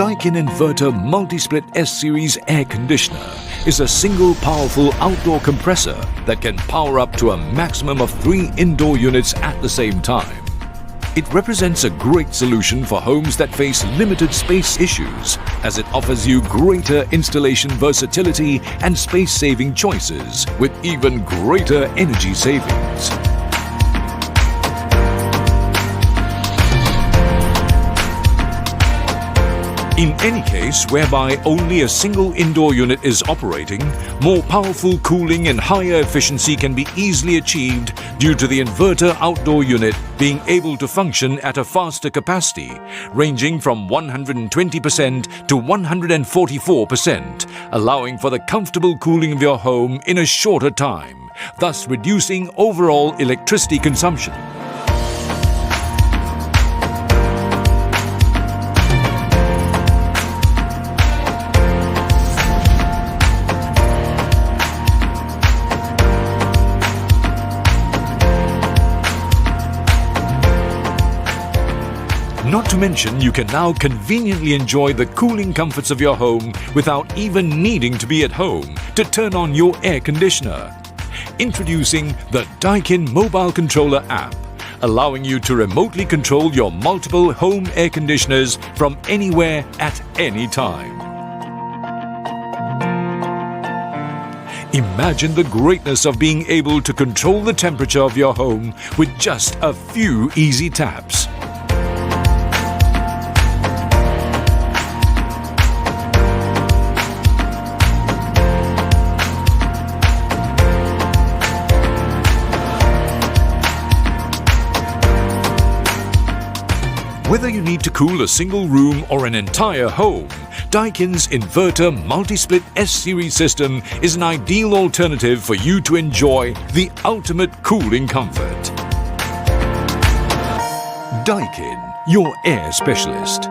Daikin Inverter Multi-Split S-Series Air Conditioner is a single powerful outdoor compressor that can power up to a maximum of 3 indoor units at the same time. It represents a great solution for homes that face limited space issues, as it offers you greater installation versatility and space-saving choices with even greater energy savings. In any case whereby only a single indoor unit is operating, more powerful cooling and higher efficiency can be easily achieved due to the inverter outdoor unit being able to function at a faster capacity, ranging from 120% to 144%, allowing for the comfortable cooling of your home in a shorter time, thus reducing overall electricity consumption. Not to mention, you can now conveniently enjoy the cooling comforts of your home without even needing to be at home to turn on your air conditioner. Introducing the Daikin Mobile Controller app, allowing you to remotely control your multiple home air conditioners from anywhere at any time. Imagine the greatness of being able to control the temperature of your home with just a few easy taps. Whether you need to cool a single room or an entire home, Daikin's Inverter Multi-Split S-Series system is an ideal alternative for you to enjoy the ultimate cooling comfort. Daikin, your air specialist.